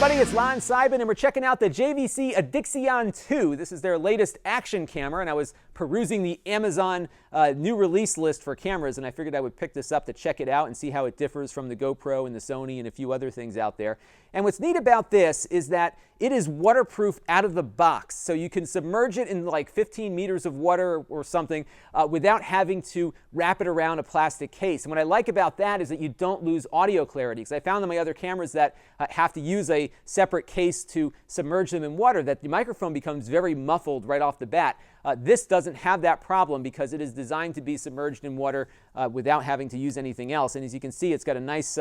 everybody, it's Lon.TV, and we're checking out the JVC Adixxion 2. This is their latest action camera, and I was perusing the Amazon new release list for cameras, and I figured I would pick this up to check it out and see how it differs from the GoPro and the Sony and a few other things out there. And what's neat about this is that it is waterproof out of the box, so you can submerge it in like 15 meters of water or something without having to wrap it around a plastic case. And what I like about that is that you don't lose audio clarity, because I found on my other cameras that have to use a separate case to submerge them in water, that the microphone becomes very muffled right off the bat. This doesn't have that problem because it is designed to be submerged in water without having to use anything else. And as you can see, it's got a nice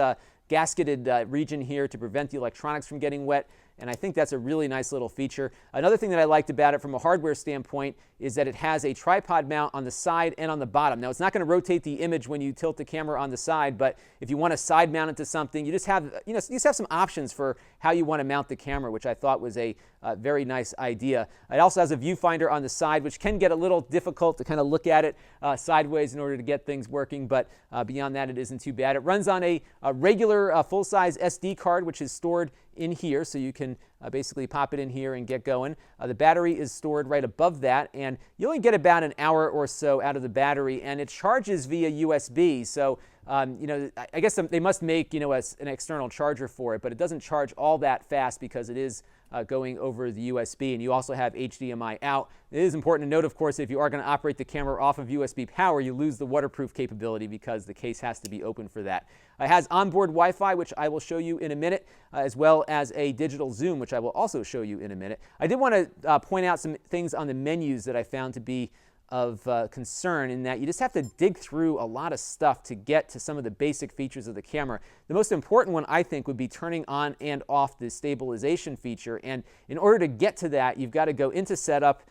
gasketed region here to prevent the electronics from getting wet. And I think that's a really nice little feature. Another thing that I liked about it from a hardware standpoint is that it has a tripod mount on the side and on the bottom. Now, it's not going to rotate the image when you tilt the camera on the side, but if you want to side mount it to something, you just have some options for how you want to mount the camera, which I thought was a very nice idea. It also has a viewfinder on the side, which can get a little difficult to kind of look at it sideways in order to get things working, but beyond that, it isn't too bad. It runs on a regular full-size SD card, which is stored in here, so you can basically pop it in here and get going. The battery is stored right above that, and you only get about an hour or so out of the battery, and it charges via USB. So I guess they must make an external charger for it, but it doesn't charge all that fast because it is going over the USB, and you also have HDMI out. It is important to note, of course, if you are going to operate the camera off of USB power, you lose the waterproof capability because the case has to be open for that. It has onboard Wi-Fi, which I will show you in a minute, as well as a digital zoom, which I will also show you in a minute. I did want to point out some things on the menus that I found to be of concern, in that you just have to dig through a lot of stuff to get to some of the basic features of the camera. The most important one, I think, would be turning on and off the stabilization feature, and in order to get to that, you've got to go into setup,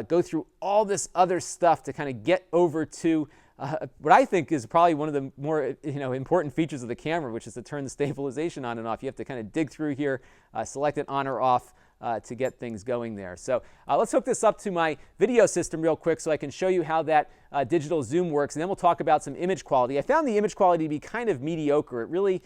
go through all this other stuff to kind of get over to what I think is probably one of the more important features of the camera, which is to turn the stabilization on and off. You have to kind of dig through here, select it on or off, to get things going there. So let's hook this up to my video system real quick so I can show you how that digital zoom works, and then we'll talk about some image quality. I found the image quality to be kind of mediocre. It really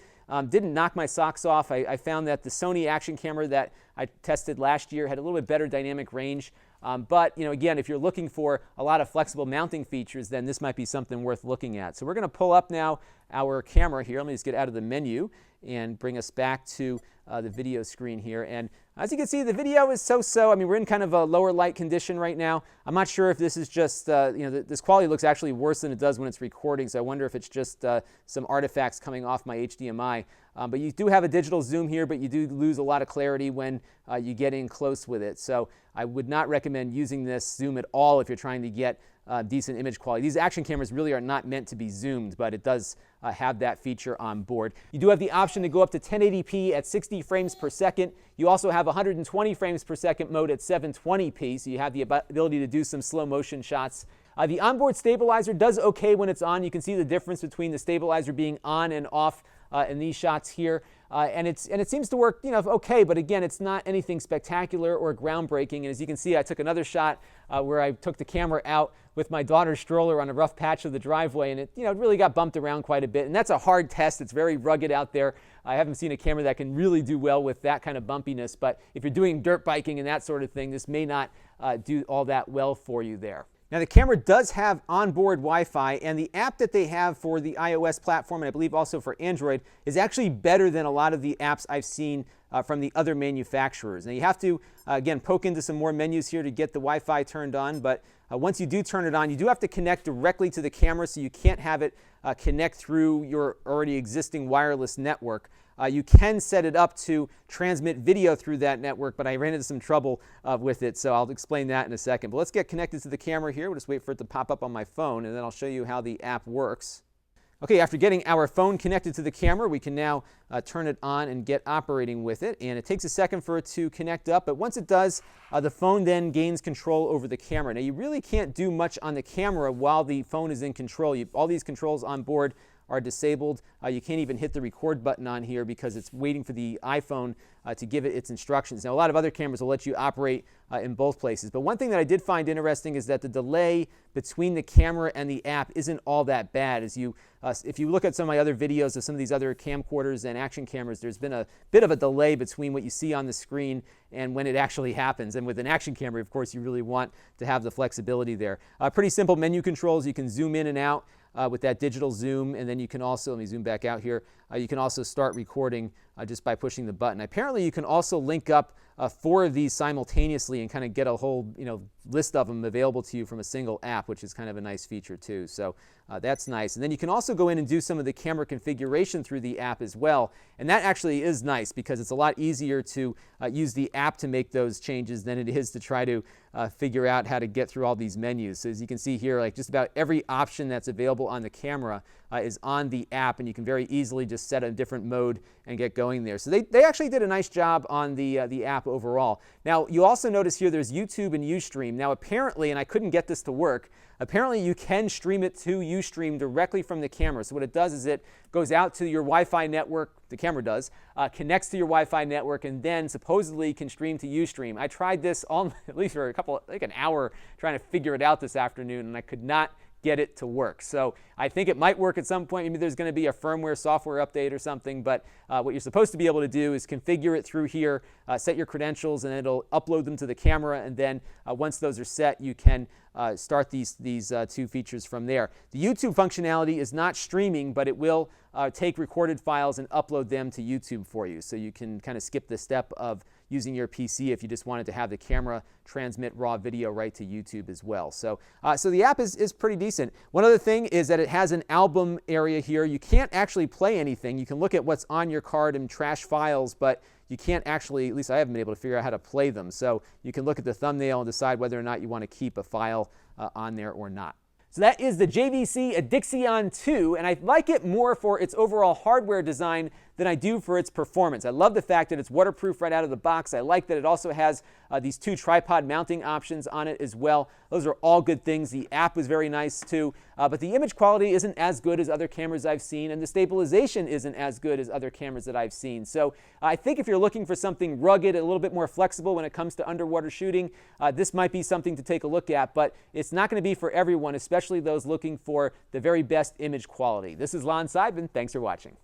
didn't knock my socks off. I found that the Sony action camera that I tested last year had a little bit better dynamic range. But again, if you're looking for a lot of flexible mounting features, then this might be something worth looking at. So we're going to pull up now our camera here. Let me just get out of the menu and bring us back to the video screen here. And as you can see, the video is so-so. I mean, we're in kind of a lower light condition right now. I'm not sure if this is just, this quality looks actually worse than it does when it's recording, so I wonder if it's just some artifacts coming off my HDMI. But you do have a digital zoom here, but you do lose a lot of clarity when you get in close with it. So I would not recommend using this zoom at all if you're trying to get decent image quality. These action cameras really are not meant to be zoomed, but it does have that feature on board. You do have the option to go up to 1080p at 60 frames per second. You also have 120 frames per second mode at 720p, so you have the ability to do some slow motion shots. The onboard stabilizer does okay when it's on. You can see the difference between the stabilizer being on and off in these shots here. And it seems to work okay, but again, it's not anything spectacular or groundbreaking. And as you can see, I took another shot where I took the camera out with my daughter's stroller on a rough patch of the driveway, and it really got bumped around quite a bit. And that's a hard test. It's very rugged out there. I haven't seen a camera that can really do well with that kind of bumpiness, but if you're doing dirt biking and that sort of thing, this may not do all that well for you there. Now, the camera does have onboard Wi-Fi, and the app that they have for the iOS platform, and I believe also for Android, is actually better than a lot of the apps I've seen from the other manufacturers. Now, you have to, again, poke into some more menus here to get the Wi-Fi turned on, but once you do turn it on, you do have to connect directly to the camera, so you can't have it connect through your already existing wireless network. You can set it up to transmit video through that network, but I ran into some trouble with it, so I'll explain that in a second. But let's get connected to the camera here. We'll just wait for it to pop up on my phone, and then I'll show you how the app works. Okay, after getting our phone connected to the camera, we can now turn it on and get operating with it. And it takes a second for it to connect up, but once it does, the phone then gains control over the camera. Now, you really can't do much on the camera while the phone is in control. All these controls on board are disabled. You can't even hit the record button on here because it's waiting for the iPhone to give it its instructions. Now, a lot of other cameras will let you operate in both places. But one thing that I did find interesting is that the delay between the camera and the app isn't all that bad. If you look at some of my other videos of some of these other camcorders and action cameras, there's been a bit of a delay between what you see on the screen and when it actually happens. And with an action camera, of course, you really want to have the flexibility there. Pretty simple menu controls. You can zoom in and out with that digital zoom, and then you can also, let me zoom back out here, you can also start recording just by pushing the button. Apparently you can also link up 4 of these simultaneously and kind of get a whole list of them available to you from a single app, which is kind of a nice feature too. So that's nice. And then you can also go in and do some of the camera configuration through the app as well. And that actually is nice because it's a lot easier to use the app to make those changes than it is to try to figure out how to get through all these menus. So as you can see here, like just about every option that's available on the camera is on the app, and you can very easily just set a different mode and get going there. So they actually did a nice job on the app overall. Now, you also notice here there's YouTube and Ustream. Now, apparently, and I couldn't get this to work, apparently you can stream it to Ustream directly from the camera. So what it does is it goes out to your Wi-Fi network, the camera does, connects to your Wi-Fi network, and then supposedly can stream to Ustream. I tried this at least for like an hour trying to figure it out this afternoon, and I could not get it to work. So I think it might work at some point. Maybe there's going to be a firmware software update or something, but what you're supposed to be able to do is configure it through here, set your credentials, and it'll upload them to the camera, and then once those are set, you can start these 2 features from there. The YouTube functionality is not streaming, but it will take recorded files and upload them to YouTube for you. So you can kind of skip the step of using your PC if you just wanted to have the camera transmit raw video right to YouTube as well. So the app is pretty decent. One other thing is that it has an album area here. You can't actually play anything. You can look at what's on your card and trash files, but you can't actually, at least I haven't been able to figure out how to play them. So you can look at the thumbnail and decide whether or not you want to keep a file on there or not. So that is the JVC Adixxion 2, and I like it more for its overall hardware design than I do for its performance. I love the fact that it's waterproof right out of the box. I like that it also has these 2 tripod mounting options on it as well. Those are all good things. The app was very nice too, but the image quality isn't as good as other cameras I've seen, and the stabilization isn't as good as other cameras that I've seen. So I think if you're looking for something rugged, a little bit more flexible when it comes to underwater shooting, this might be something to take a look at, but it's not going to be for everyone, especially those looking for the very best image quality. This is Lon.TV, and thanks for watching.